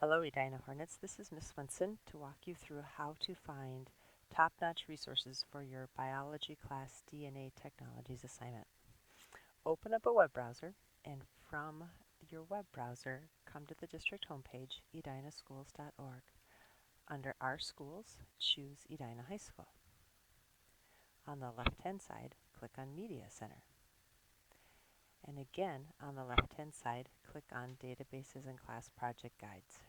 Hello, Edina Hornets. This is Miss Swenson to walk you through how to find top-notch resources for your biology class DNA Technologies assignment. Open up a web browser, and from your web browser, come to the district homepage, edinaschools.org. Under Our Schools, choose Edina High School. On the left-hand side, click on Media Center. And again, on the left-hand side, click on Databases and Class Project Guides.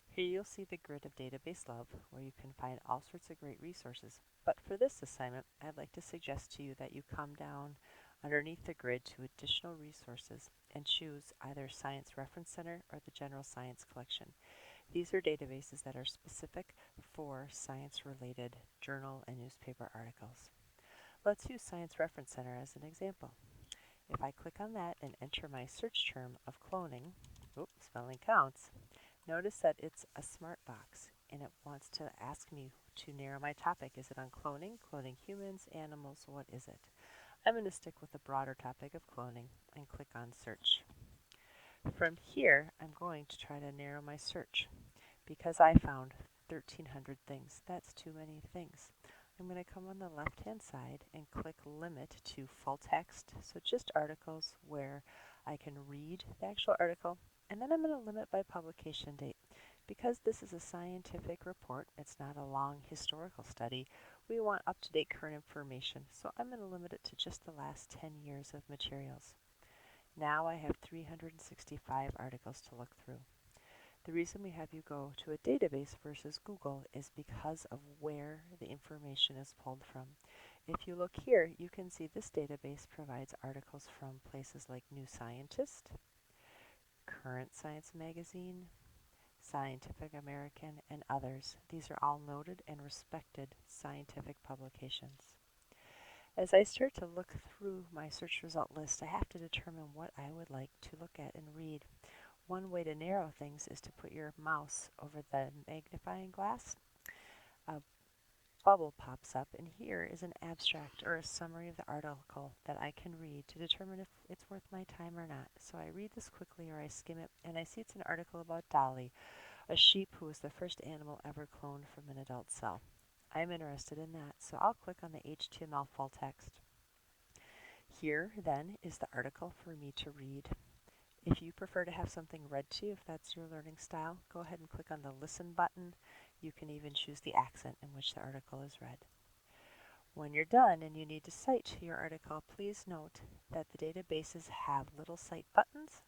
Here you'll see the grid of Database Love, where you can find all sorts of great resources. But for this assignment, I'd like to suggest to you that you come down underneath the grid to Additional Resources and choose either Science Reference Center or the General Science Collection. These are databases that are specific for science-related journal and newspaper articles. Let's use Science Reference Center as an example. If I click on that and enter my search term of cloning, spelling counts, notice that it's a smart box and it wants to ask me to narrow my topic. Is it on cloning, cloning humans, animals, what is it? I'm going to stick with the broader topic of cloning and click on search. From here, I'm going to try to narrow my search. Because I found 1,300 things, that's too many things. I'm going to come on the left-hand side and click Limit to Full Text, so just articles where I can read the actual article, and then I'm going to limit by publication date. Because this is a scientific report, it's not a long historical study, we want up-to-date current information, so I'm going to limit it to just the last 10 years of materials. Now I have 365 articles to look through. The reason we have you go to a database versus Google is because of where the information is pulled from. If you look here, you can see this database provides articles from places like New Scientist, Current Science Magazine, Scientific American, and others. These are all noted and respected scientific publications. As I start to look through my search result list, I have to determine what I would like to look at and read. One way to narrow things is to put your mouse over the magnifying glass. A bubble pops up, and here is an abstract or a summary of the article that I can read to determine if it's worth my time or not. So I read this quickly or I skim it, and I see it's an article about Dolly, a sheep who was the first animal ever cloned from an adult cell. I'm interested in that, so I'll click on the HTML full text. Here, then, is the article for me to read. If you prefer to have something read to you, if that's your learning style, go ahead and click on the Listen button. You can even choose the accent in which the article is read. When you're done and you need to cite your article, please note that the databases have little cite buttons.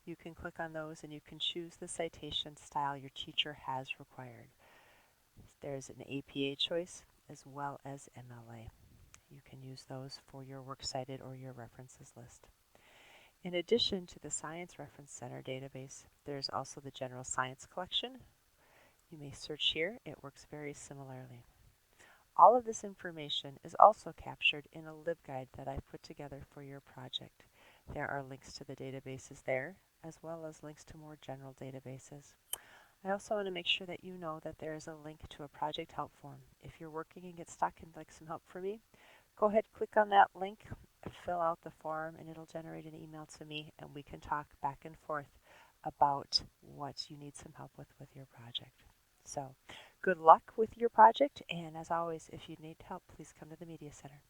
You can click on those and you can choose the citation style your teacher has required. There's an APA choice as well as MLA. You can use those for your works cited or your references list. In addition to the Science Reference Center database, there's also the General Science Collection. You may search here. It works very similarly. All of this information is also captured in a LibGuide that I've put together for your project. There are links to the databases there, as well as links to more general databases. I also want to make sure that you know that there is a link to a project help form. If you're working and get stuck and like some help from me, go ahead, click on that link, fill out the form, and it'll generate an email to me, and we can talk back and forth about what you need some help with your project. So, good luck with your project, and as always, if you need help, please come to the Media Center.